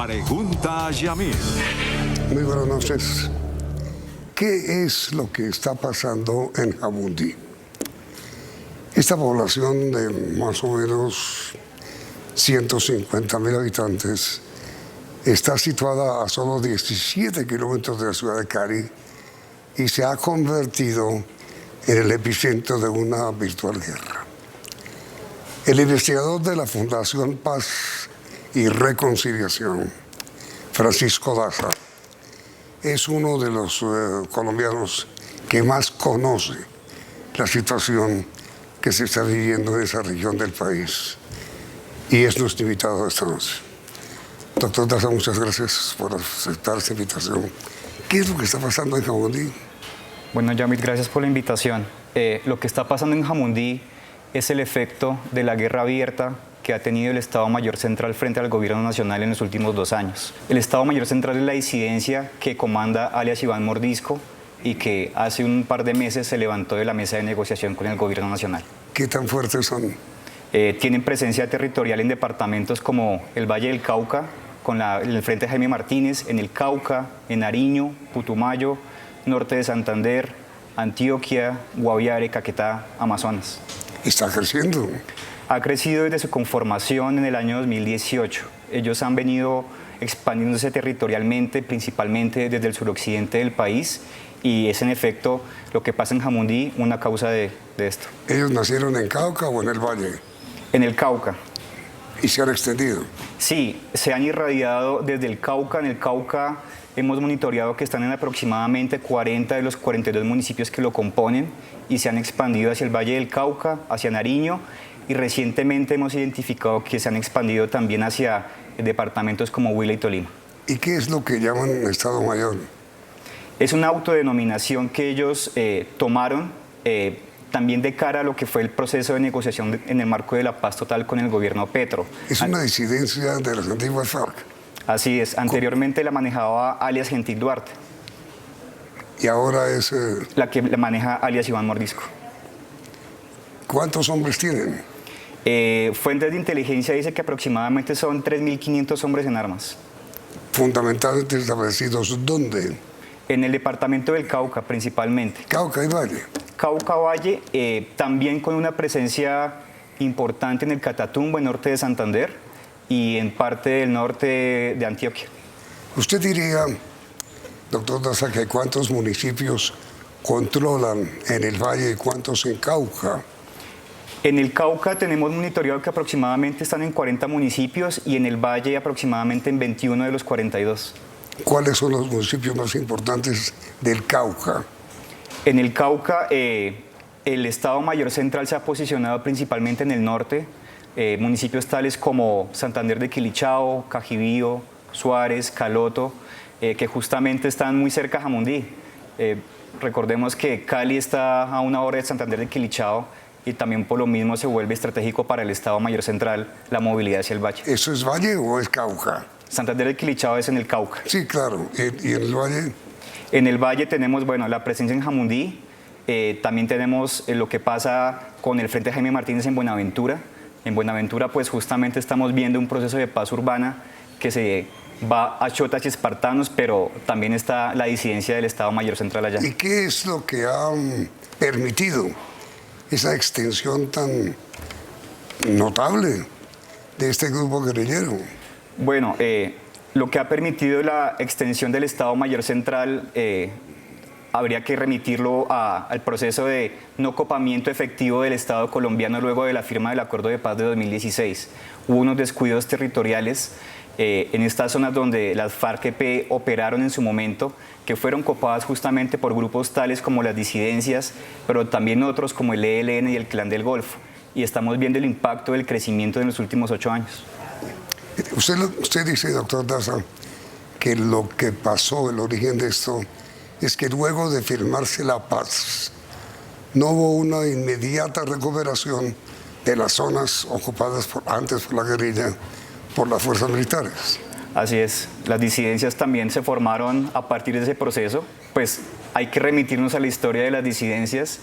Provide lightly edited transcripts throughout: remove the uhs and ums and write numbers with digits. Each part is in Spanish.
Pregunta a Yamil. Muy buenas noches. ¿Qué es lo que está pasando en Jamundí? Esta población de más o menos 150.000 habitantes está situada a solo 17 kilómetros de la ciudad de Cali y se ha convertido en el epicentro de una virtual guerra. El investigador de la Fundación Paz y Reconciliación, Francisco Daza, es uno de los colombianos que más conoce la situación que se está viviendo en esa región del país y es nuestro invitado esta noche. Doctor Daza, muchas gracias por aceptar esta invitación. ¿Qué es lo que está pasando en Jamundí? Bueno, Yamil, gracias por la invitación. Lo que está pasando en Jamundí es el efecto de la guerra abierta que ha tenido el Estado Mayor Central frente al Gobierno Nacional en los últimos 2 años. El Estado Mayor Central es la disidencia que comanda alias Iván Mordisco y que hace un par de meses se levantó de la mesa de negociación con el Gobierno Nacional. ¿Qué tan fuertes son? Tienen presencia territorial en departamentos como el Valle del Cauca, con el Frente Jaime Martínez, en el Cauca, en Nariño, Putumayo, norte de Santander, Antioquia, Guaviare, Caquetá, Amazonas. Está creciendo. Ha crecido desde su conformación en el año 2018. Ellos han venido expandiéndose territorialmente, principalmente desde el suroccidente del país, y es en efecto lo que pasa en Jamundí una causa de esto. ¿Ellos nacieron en Cauca o en el Valle? En el Cauca. ¿Y se han extendido? Sí, se han irradiado desde el Cauca. En el Cauca hemos monitoreado que están en aproximadamente 40 de los 42 municipios que lo componen y se han expandido hacia el Valle del Cauca, hacia Nariño, y recientemente hemos identificado que se han expandido también hacia departamentos como Huila y Tolima. ¿Y qué es lo que llaman Estado Mayor? Es una autodenominación que ellos tomaron también de cara a lo que fue el proceso de negociación en el marco de la paz total con el gobierno Petro. Es una disidencia de las antiguas FARC. Así es, anteriormente la manejaba alias Gentil Duarte. Y ahora es... La que la maneja alias Iván Mordisco. ¿Cuántos hombres tienen? Fuentes de inteligencia dice que aproximadamente son 3.500 hombres en armas. Fundamentalmente establecidos, ¿dónde? En el departamento del Cauca, principalmente. Cauca y Valle. Cauca Valle, también con una presencia importante en el Catatumbo, en norte de Santander, y en parte del norte de Antioquia. ¿Usted diría, doctor Daza, que cuántos municipios controlan en el Valle y cuántos en Cauca? En el Cauca tenemos monitoreado que aproximadamente están en 40 municipios y en el Valle aproximadamente en 21 de los 42. ¿Cuáles son los municipios más importantes del Cauca? En el Cauca, el Estado Mayor Central se ha posicionado principalmente en el norte, municipios tales como Santander de Quilichao, Cajibío, Suárez, Caloto, que justamente están muy cerca a Jamundí. Recordemos que Cali está a 1 hora de Santander de Quilichao y también por lo mismo se vuelve estratégico para el Estado Mayor Central la movilidad hacia el Valle. ¿Eso es Valle o es Cauca? Santander de Quilichao es en el Cauca. Sí, claro. ¿Y en el Valle? En el Valle tenemos, bueno, la presencia en Jamundí, también tenemos lo que pasa con el Frente Jaime Martínez en Buenaventura. En Buenaventura, pues justamente estamos viendo un proceso de paz urbana que se va a chotas y espartanos, pero también está la disidencia del Estado Mayor Central allá. ¿Y qué es lo que ha permitido esa extensión tan notable de este grupo guerrillero? Bueno, lo que ha permitido la extensión del Estado Mayor Central habría que remitirlo al proceso de no copamiento efectivo del Estado colombiano luego de la firma del Acuerdo de Paz de 2016. Hubo unos descuidos territoriales en estas zonas donde las FARC-EP operaron en su momento, que fueron copadas justamente por grupos tales como las disidencias, pero también otros como el ELN y el Clan del Golfo. Y estamos viendo el impacto del crecimiento en los últimos 8 años. Usted dice, doctor Daza, que lo que pasó, el origen de esto, es que luego de firmarse la paz, no hubo una inmediata recuperación de las zonas ocupadas antes por la guerrilla, por las fuerzas militares. Así es, las disidencias también se formaron a partir de ese proceso, pues hay que remitirnos a la historia de las disidencias.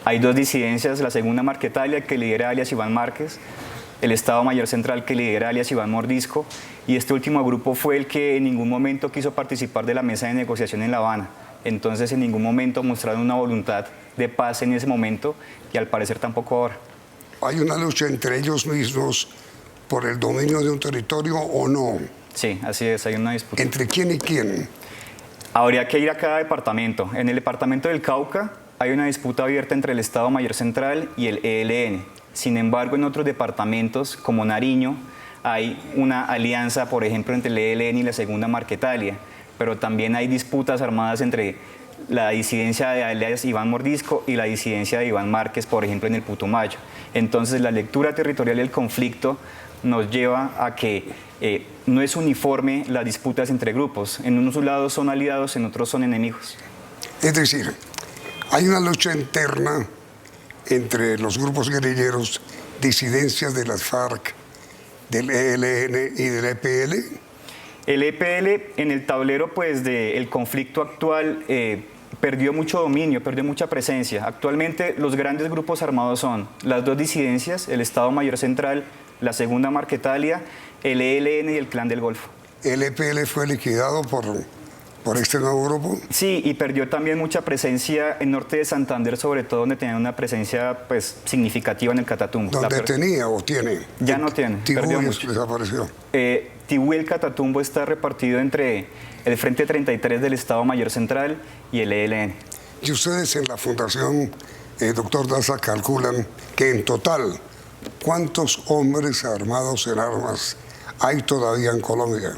Hay 2 disidencias, la segunda Marquetalia, que lidera alias Iván Márquez, el Estado Mayor Central que lidera alias Iván Mordisco, y este último grupo fue el que en ningún momento quiso participar de la mesa de negociación en La Habana. Entonces en ningún momento mostraron una voluntad de paz en ese momento y al parecer tampoco ahora. ¿Hay una lucha entre ellos mismos por el dominio de un territorio o no? Sí, así es, hay una disputa. ¿Entre quién y quién? Habría que ir a cada departamento. En el departamento del Cauca hay una disputa abierta entre el Estado Mayor Central y el ELN. Sin embargo, en otros departamentos, como Nariño, hay una alianza, por ejemplo, entre el ELN y la Segunda Marquetalia, pero también hay disputas armadas entre la disidencia de alias Iván Mordisco y la disidencia de Iván Márquez, por ejemplo, en el Putumayo. Entonces, la lectura territorial del conflicto nos lleva a que no es uniforme las disputas entre grupos. En unos lados son aliados, en otros son enemigos. Es decir, hay una lucha interna entre los grupos guerrilleros, disidencias de las FARC, del ELN y del EPL. El EPL en el tablero pues, del conflicto actual perdió mucho dominio, perdió mucha presencia. Actualmente los grandes grupos armados son las dos disidencias, el Estado Mayor Central, la Segunda Marquetalia, el ELN y el Clan del Golfo. ¿El EPL fue liquidado por este nuevo grupo? Sí, y perdió también mucha presencia en norte de Santander, sobre todo donde tenía una presencia pues, significativa en el Catatumbo. ¿Dónde tenía o tiene? Ya no tiene, perdió mucho. Desapareció. Tibú y el Catatumbo está repartido entre el Frente 33 del Estado Mayor Central y el ELN. Y ustedes en la Fundación Doctor Daza calculan que en total, ¿cuántos hombres armados en armas hay todavía en Colombia?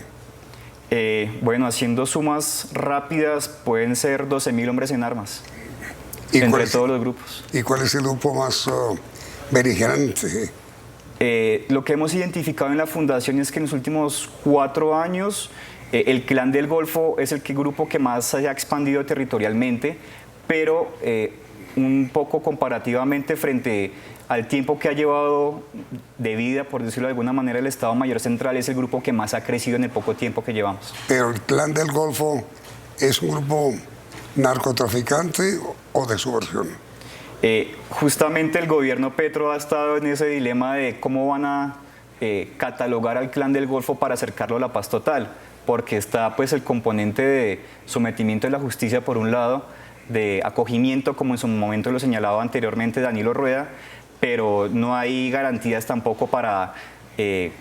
Bueno, haciendo sumas rápidas, pueden ser 12.000 hombres en armas, ¿Y entre todos los grupos. ¿Y cuál es el grupo más beligerante? Lo que hemos identificado en la Fundación es que en los últimos 4 años el Clan del Golfo es el grupo que más se ha expandido territorialmente, pero un poco comparativamente frente al tiempo que ha llevado de vida, por decirlo de alguna manera, el Estado Mayor Central es el grupo que más ha crecido en el poco tiempo que llevamos. ¿Pero el Clan del Golfo es un grupo narcotraficante o de subversión? Justamente el gobierno Petro ha estado en ese dilema de cómo van a catalogar al Clan del Golfo para acercarlo a la paz total, porque está pues el componente de sometimiento de la justicia por un lado, de acogimiento, como en su momento lo señalaba anteriormente Danilo Rueda, pero no hay garantías tampoco para que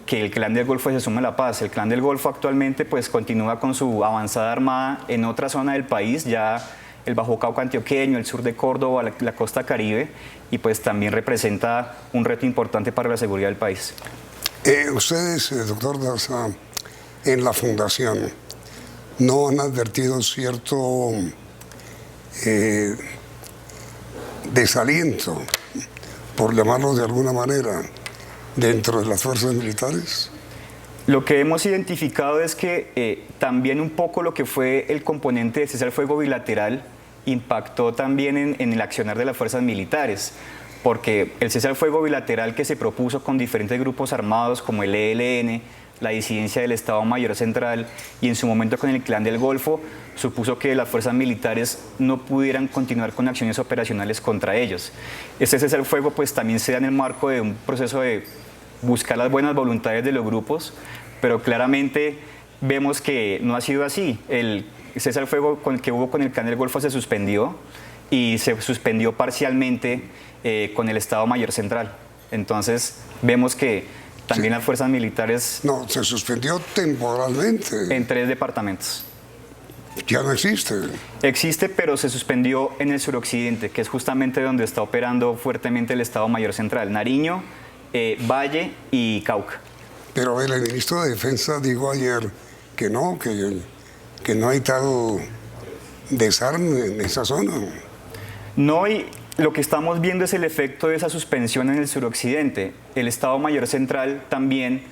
el Clan del Golfo se sume a la paz. El Clan del Golfo actualmente pues continúa con su avanzada armada en otra zona del país, ya el Bajo Cauca antioqueño, el sur de Córdoba, la costa Caribe, y pues también representa un reto importante para la seguridad del país. Ustedes, doctor Daza, en la Fundación, ¿no han advertido cierto desaliento, por llamarlo de alguna manera, dentro de las fuerzas militares? Lo que hemos identificado es que también un poco lo que fue el componente de cese al fuego bilateral impactó también en el accionar de las fuerzas militares, porque el cese al fuego bilateral que se propuso con diferentes grupos armados como el ELN, la disidencia del Estado Mayor Central y en su momento con el Clan del Golfo, supuso que las fuerzas militares no pudieran continuar con acciones operacionales contra ellos. Este cese al fuego pues también se da en el marco de un proceso de buscar las buenas voluntades de los grupos, pero claramente vemos que no ha sido así. El cese al fuego que hubo con el Clan del Golfo se suspendió y se suspendió parcialmente con el Estado Mayor Central. Entonces vemos que también las fuerzas militares... No, se suspendió temporalmente. En 3 departamentos. Ya no existe. Existe, pero se suspendió en el suroccidente, que es justamente donde está operando fuertemente el Estado Mayor Central. Nariño, Valle y Cauca. Pero el ministro de Defensa dijo ayer que no hay tal desarme en esa zona. No, y lo que estamos viendo es el efecto de esa suspensión en el suroccidente. El Estado Mayor Central también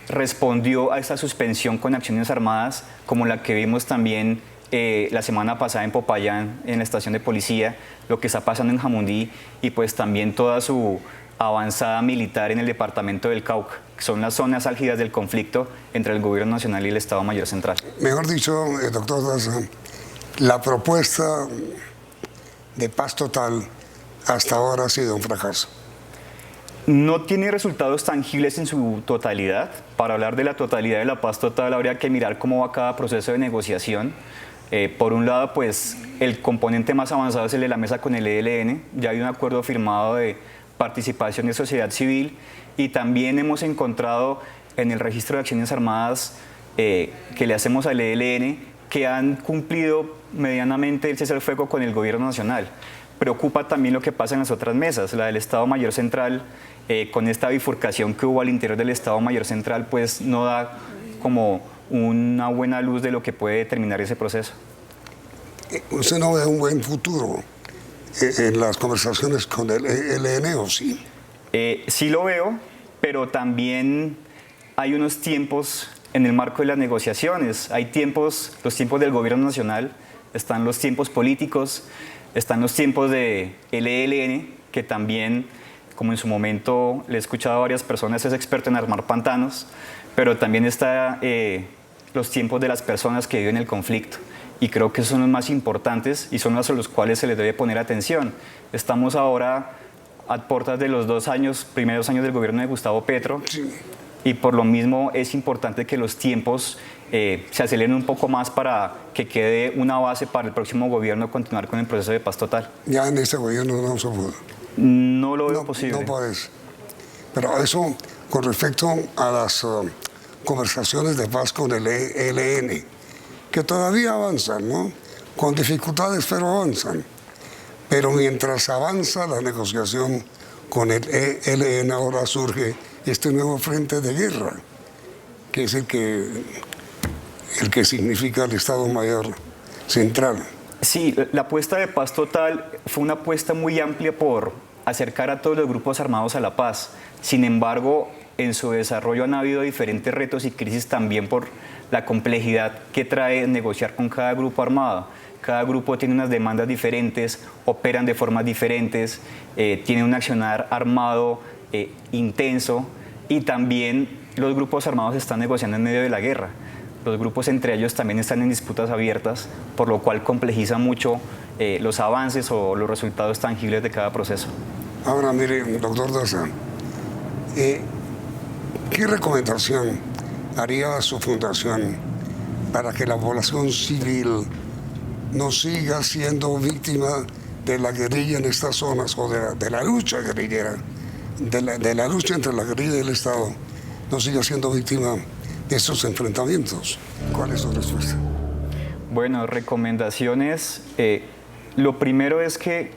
respondió a esa suspensión con acciones armadas, como la que vimos también la semana pasada en Popayán, en la estación de policía, lo que está pasando en Jamundí y pues también toda su avanzada militar en el departamento del Cauca, que son las zonas álgidas del conflicto entre el gobierno nacional y el Estado Mayor Central. Mejor dicho, doctor Daza, la propuesta de paz total hasta ahora ha sido un fracaso. No tiene resultados tangibles en su totalidad. Para hablar de la totalidad de la paz total habría que mirar cómo va cada proceso de negociación. Por un lado, pues el componente más avanzado es el de la mesa con el ELN. Ya hay un acuerdo firmado de participación de sociedad civil y también hemos encontrado en el registro de acciones armadas que le hacemos al ELN que han cumplido medianamente el cese al fuego con el gobierno nacional. Preocupa también lo que pasa en las otras mesas, la del Estado Mayor Central, con esta bifurcación que hubo al interior del Estado Mayor Central, pues no da como una buena luz de lo que puede determinar ese proceso. ¿Usted no ve un buen futuro en las conversaciones con el ELN o sí? Sí lo veo, pero también hay unos tiempos en el marco de las negociaciones. Hay tiempos, los tiempos del gobierno nacional, están los tiempos políticos, están los tiempos del ELN, que también, como en su momento le he escuchado a varias personas, es experto en armar pantanos, pero también está los tiempos de las personas que viven el conflicto. Y creo que esos son los más importantes y son los a los cuales se les debe poner atención. Estamos ahora a puertas de los primeros años del gobierno de Gustavo Petro, Sí. y por lo mismo es importante que los tiempos se aceleren un poco más para que quede una base para el próximo gobierno continuar con el proceso de paz total. Ya en este gobierno no se pudo. No lo veo posible. No puedes. Pero eso con respecto a las conversaciones de paz con el ELN, que todavía avanzan, ¿no? Con dificultades, pero avanzan. Pero mientras avanza la negociación con el ELN, ahora surge este nuevo frente de guerra, que es el que significa el Estado Mayor Central. Sí, la apuesta de paz total fue una apuesta muy amplia por acercar a todos los grupos armados a la paz. Sin embargo, en su desarrollo han habido diferentes retos y crisis también por la complejidad que trae negociar con cada grupo armado. Cada grupo tiene unas demandas diferentes, operan de formas diferentes, tiene un accionar armado intenso, y también los grupos armados están negociando en medio de la guerra. Los grupos entre ellos también están en disputas abiertas, por lo cual complejiza mucho los avances o los resultados tangibles de cada proceso. Ahora, mire, doctor Daza, ¿qué recomendación haría su fundación para que la población civil no siga siendo víctima de la guerrilla en estas zonas o de la lucha guerrillera, de la lucha entre la guerrilla y el Estado, no siga siendo víctima de estos enfrentamientos? ¿Cuál es su respuesta? Bueno, recomendaciones. Lo primero es que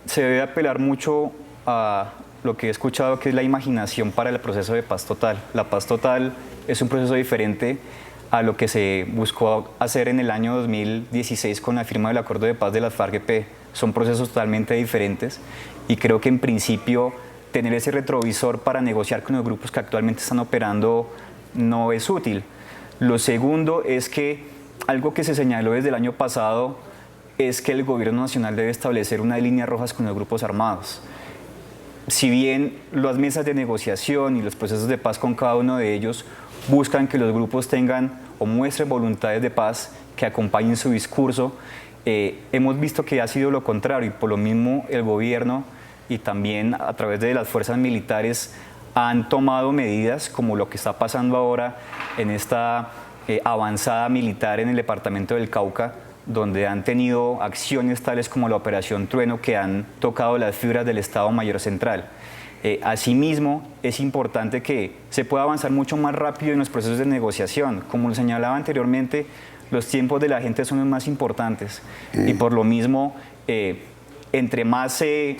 se debe apelar mucho a lo que he escuchado, que es la imaginación para el proceso de paz total. La paz total es un proceso diferente a lo que se buscó hacer en el año 2016 con la firma del Acuerdo de Paz de las FARC-EP. Son procesos totalmente diferentes y creo que en principio tener ese retrovisor para negociar con los grupos que actualmente están operando no es útil. Lo segundo es que algo que se señaló desde el año pasado es que el gobierno nacional debe establecer unas líneas rojas con los grupos armados. Si bien las mesas de negociación y los procesos de paz con cada uno de ellos buscan que los grupos tengan o muestren voluntades de paz que acompañen su discurso, hemos visto que ha sido lo contrario, y por lo mismo el gobierno y también a través de las fuerzas militares han tomado medidas como lo que está pasando ahora en esta avanzada militar en el departamento del Cauca, donde han tenido acciones tales como la Operación Trueno que han tocado las fibras del Estado Mayor Central. Asimismo, es importante que se pueda avanzar mucho más rápido en los procesos de negociación. Como lo señalaba anteriormente, los tiempos de la gente son los más importantes y por lo mismo, entre más se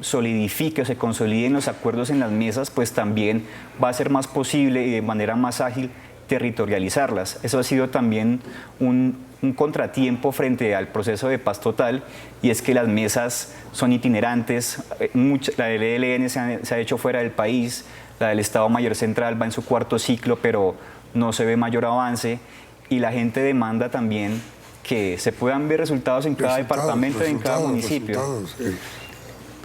solidifique o se consoliden los acuerdos en las mesas, pues también va a ser más posible y de manera más ágil territorializarlas. Eso ha sido también un contratiempo frente al proceso de paz total, y es que las mesas son itinerantes. La del ELN se ha hecho fuera del país, la del Estado Mayor Central va en su cuarto ciclo, pero no se ve mayor avance, y la gente demanda también que se puedan ver resultados en cada departamento y en cada municipio. Sí.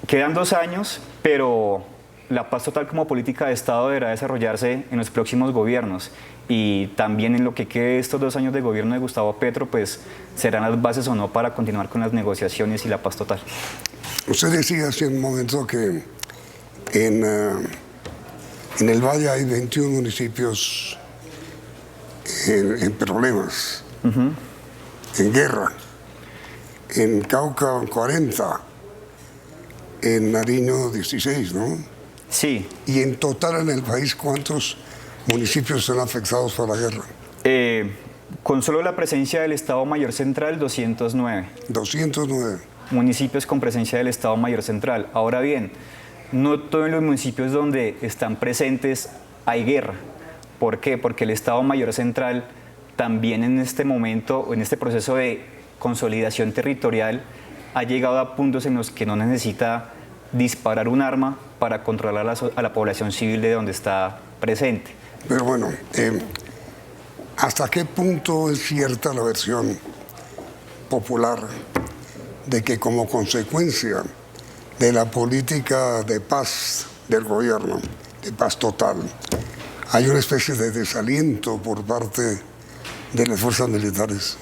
Quedan 2 años, pero la paz total como política de Estado deberá desarrollarse en los próximos gobiernos, y también en lo que quede estos 2 años de gobierno de Gustavo Petro, pues serán las bases o no para continuar con las negociaciones y la paz total. Usted decía hace un momento que en el Valle hay 21 municipios en problemas, en guerra. En Cauca 40, en Nariño 16, ¿no? Sí. Y en total en el país, ¿cuántos municipios son afectados por la guerra? Con solo la presencia del Estado Mayor Central, 209. 209. Municipios con presencia del Estado Mayor Central. Ahora bien, no todos los municipios donde están presentes hay guerra. ¿Por qué? Porque el Estado Mayor Central también en este momento, en este proceso de consolidación territorial, ha llegado a puntos en los que no necesita disparar un arma para controlar a la población civil de donde está presente. Pero bueno, ¿hasta qué punto es cierta la versión popular de que como consecuencia de la política de paz del gobierno, de paz total, hay una especie de desaliento por parte de las fuerzas militares?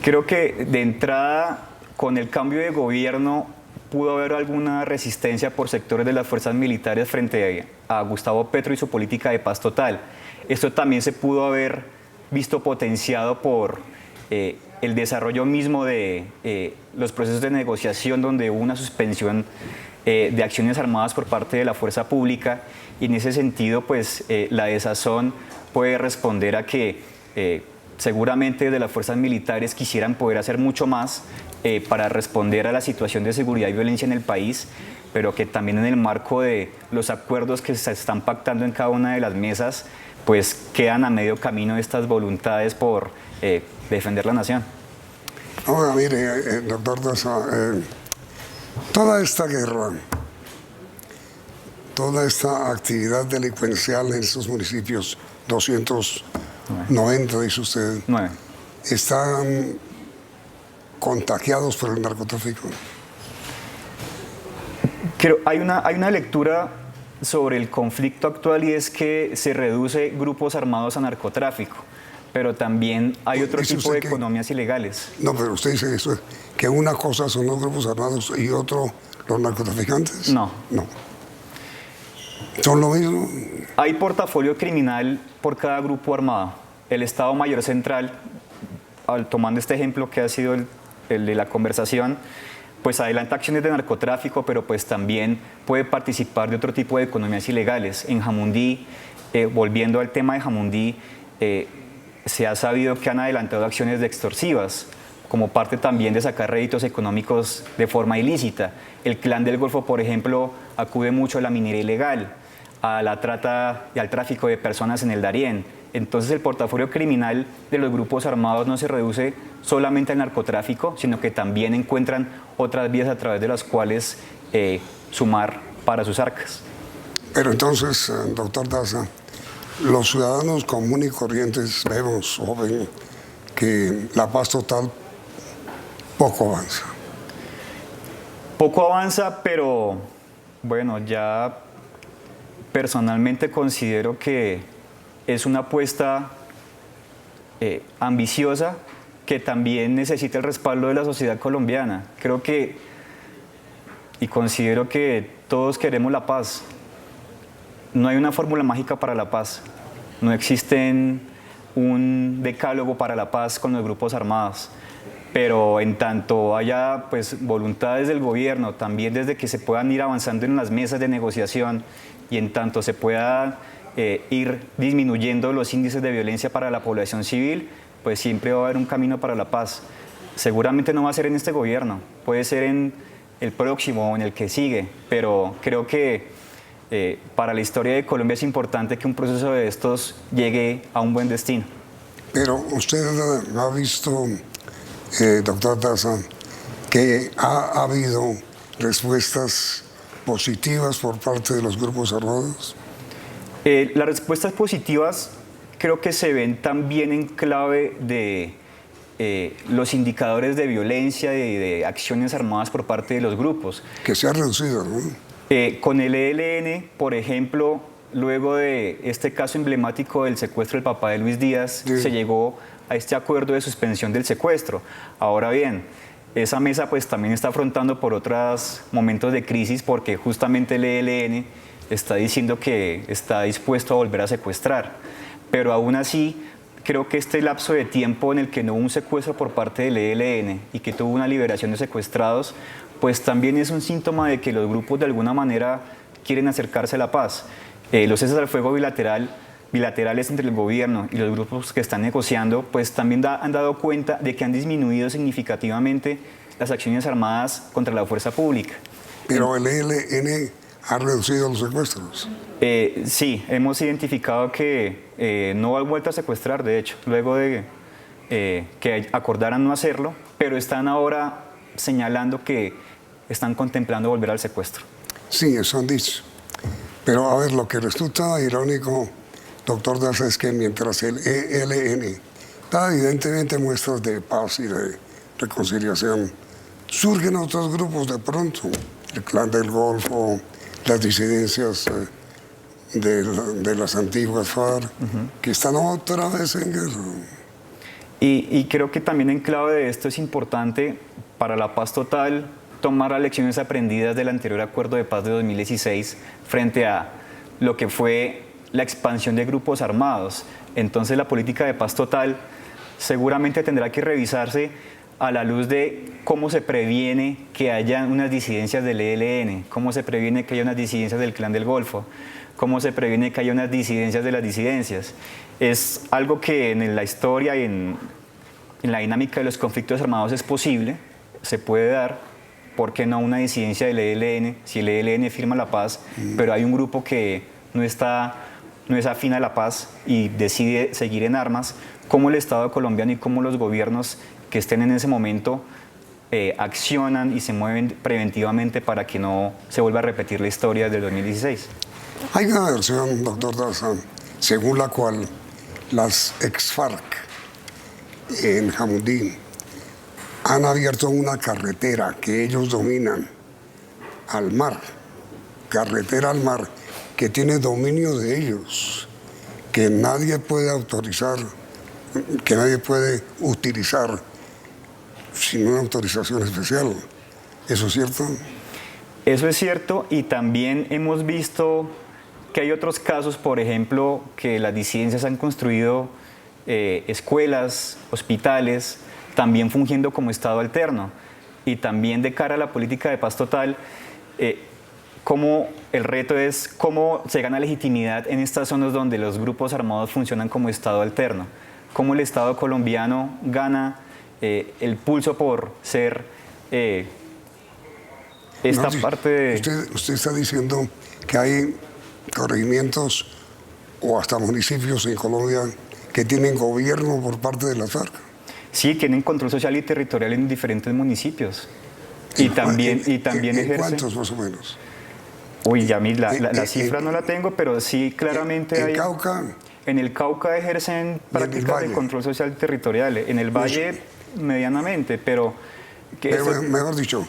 Creo que de entrada, con el cambio de gobierno, pudo haber alguna resistencia por sectores de las fuerzas militares frente a Gustavo Petro y su política de paz total. Esto también se pudo haber visto potenciado por el desarrollo mismo de los procesos de negociación, donde hubo una suspensión de acciones armadas por parte de la fuerza pública, y en ese sentido, pues la desazón puede responder a que seguramente de las fuerzas militares quisieran poder hacer mucho más para responder a la situación de seguridad y violencia en el país, pero que también en el marco de los acuerdos que se están pactando en cada una de las mesas, pues quedan a medio camino estas voluntades por defender la nación. Ahora, mire, doctor Daza, toda esta guerra, toda esta actividad delincuencial en estos municipios, 290, dice usted, 9. ¿están contagiados por el narcotráfico? Hay una lectura sobre el conflicto actual, y es que se reduce grupos armados a narcotráfico, pero también hay otro tipo de economías ilegales. No, pero usted dice eso, que una cosa son los grupos armados y otro los narcotraficantes. No. No. ¿Son lo mismo? Hay portafolio criminal por cada grupo armado. El Estado Mayor Central, tomando este ejemplo que ha sido el de la conversación, pues adelanta acciones de narcotráfico, pero pues también puede participar de otro tipo de economías ilegales. En Jamundí, volviendo al tema de Jamundí, se ha sabido que han adelantado acciones de extorsivas, como parte también de sacar réditos económicos de forma ilícita. El Clan del Golfo, por ejemplo, acude mucho a la minería ilegal, a la trata y al tráfico de personas en el Darién. Entonces el portafolio criminal de los grupos armados no se reduce solamente al narcotráfico, sino que también encuentran otras vías a través de las cuales sumar para sus arcas. Pero entonces, doctor Daza, los ciudadanos comunes y corrientes vemos o ven que la paz total poco avanza. Poco avanza, pero bueno, ya personalmente considero que es una apuesta ambiciosa que también necesita el respaldo de la sociedad colombiana. Creo que y considero que todos queremos la paz. No hay una fórmula mágica para la paz. No existe un decálogo para la paz con los grupos armados. Pero en tanto haya pues voluntades del gobierno, también desde que se puedan ir avanzando en las mesas de negociación, y en tanto se pueda ir disminuyendo los índices de violencia para la población civil, pues siempre va a haber un camino para la paz. Seguramente no va a ser en este gobierno, puede ser en el próximo o en el que sigue, pero creo que para la historia de Colombia es importante que un proceso de estos llegue a un buen destino. Pero usted ha visto, doctor Daza, que ha habido respuestas positivas por parte de los grupos armados. Las respuestas positivas creo que se ven también en clave de los indicadores de violencia y de acciones armadas por parte de los grupos. Que se ha reducido, ¿no? Con el ELN, por ejemplo, luego de este caso emblemático del secuestro del papá de Luis Díaz, sí, se llegó a este acuerdo de suspensión del secuestro. Ahora bien, esa mesa pues también está afrontando por otros momentos de crisis porque justamente el ELN está diciendo que está dispuesto a volver a secuestrar. Pero aún así, creo que este lapso de tiempo en el que no hubo un secuestro por parte del ELN y que tuvo una liberación de secuestrados, pues también es un síntoma de que los grupos de alguna manera quieren acercarse a la paz. Los ceses al fuego bilaterales entre el gobierno y los grupos que están negociando, pues también han dado cuenta de que han disminuido significativamente las acciones armadas contra la fuerza pública. Pero el ELN ha reducido los secuestros. Sí, hemos identificado que no han vuelto a secuestrar, de hecho, luego de que acordaran no hacerlo, pero están ahora señalando que están contemplando volver al secuestro. Sí, eso han dicho. Pero a ver, lo que resulta irónico, doctor Daza, es que mientras el ELN da evidentemente muestras de paz y de reconciliación, surgen otros grupos de pronto, el Clan del Golfo, las disidencias de las antiguas FARC, que están otra vez en guerra. Y creo que también en clave de esto es importante para la paz total tomar las lecciones aprendidas del anterior acuerdo de paz de 2016 frente a lo que fue la expansión de grupos armados. Entonces la política de paz total seguramente tendrá que revisarse a la luz de cómo se previene que haya unas disidencias del ELN, cómo se previene que haya unas disidencias del Clan del Golfo, cómo se previene que haya unas disidencias de las disidencias. Es algo que en la historia y en la dinámica de los conflictos armados es posible, se puede dar. ¿Por qué no una disidencia del ELN? Si el ELN firma la paz, pero hay un grupo que no es afín a la paz y decide seguir en armas, ¿cómo el Estado colombiano y cómo los gobiernos que estén en ese momento accionan y se mueven preventivamente para que no se vuelva a repetir la historia del 2016? Hay una versión, doctor Daza, según la cual las ex-FARC en Jamundí han abierto una carretera que ellos dominan al mar, carretera al mar, que tiene dominio de ellos, que nadie puede autorizar, que nadie puede utilizar sin una autorización especial. ¿Eso es cierto? Eso es cierto, y también hemos visto que hay otros casos, por ejemplo, que las disidencias han construido escuelas, hospitales, también fungiendo como Estado alterno. Y también de cara a la política de paz total, como el reto es cómo se gana legitimidad en estas zonas donde los grupos armados funcionan como Estado alterno. Cómo el Estado colombiano gana el pulso por ser esta parte de... Usted está diciendo que hay corregimientos o hasta municipios en Colombia que tienen gobierno por parte de las FARC. Sí, tienen control social y territorial en diferentes municipios. Y también ejercen... ¿Cuántos más o menos? Uy, ya la cifra no la tengo, pero sí claramente hay... ¿En Cauca? En el Cauca ejercen prácticas de control social territorial. En el Valle medianamente, pero... Mejor dicho,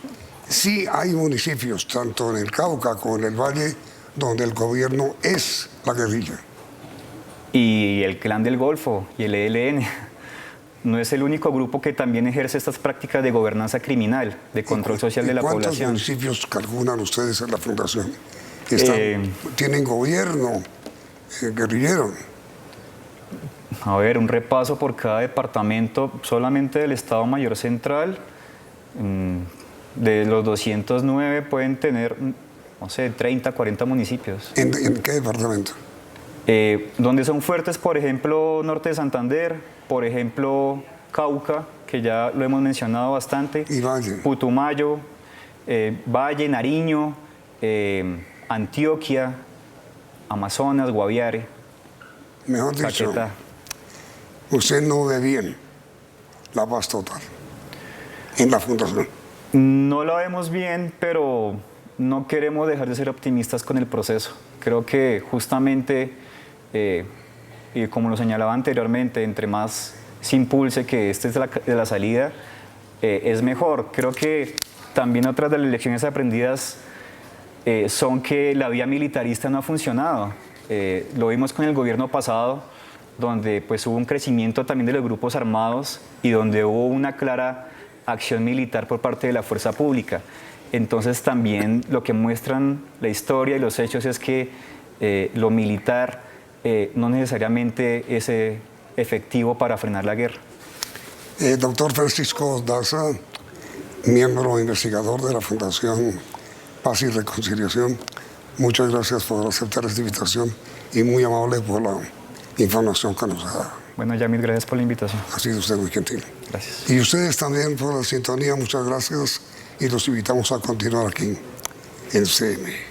sí hay municipios, tanto en el Cauca como en el Valle, donde el gobierno es la guerrilla. Y el Clan del Golfo y el ELN no es el único grupo que también ejerce estas prácticas de gobernanza criminal, de control social de la población. ¿Cuántos municipios calculan ustedes en la fundación que tienen gobierno guerrillero? A ver, un repaso por cada departamento, solamente del Estado Mayor Central, de los 209 pueden tener, no sé, 30, 40 municipios. ¿En qué departamento? Donde son fuertes, por ejemplo, Norte de Santander, por ejemplo, Cauca, que ya lo hemos mencionado bastante, y Valle. Putumayo, Valle, Nariño, Antioquia, Amazonas, Guaviare, Mejor dicho, Caquetá. Usted no ve bien la paz total en la fundación. No la vemos bien, pero no queremos dejar de ser optimistas con el proceso. Creo que justamente, y como lo señalaba anteriormente, entre más se impulse que este es de la salida, es mejor. Creo que también otras de las lecciones aprendidas son que la vía militarista no ha funcionado. Lo vimos con el gobierno pasado, donde pues hubo un crecimiento también de los grupos armados y donde hubo una clara acción militar por parte de la fuerza pública. Entonces también lo que muestran la historia y los hechos es que lo militar no necesariamente es efectivo para frenar la guerra. Doctor Francisco Daza, miembro investigador de la Fundación Paz y Reconciliación, muchas gracias por aceptar esta invitación y muy amable por la información que nos ha dado. Bueno, Yamil, gracias por la invitación. Ha sido usted muy gentil. Gracias. Y ustedes también por la sintonía, muchas gracias y los invitamos a continuar aquí en CM.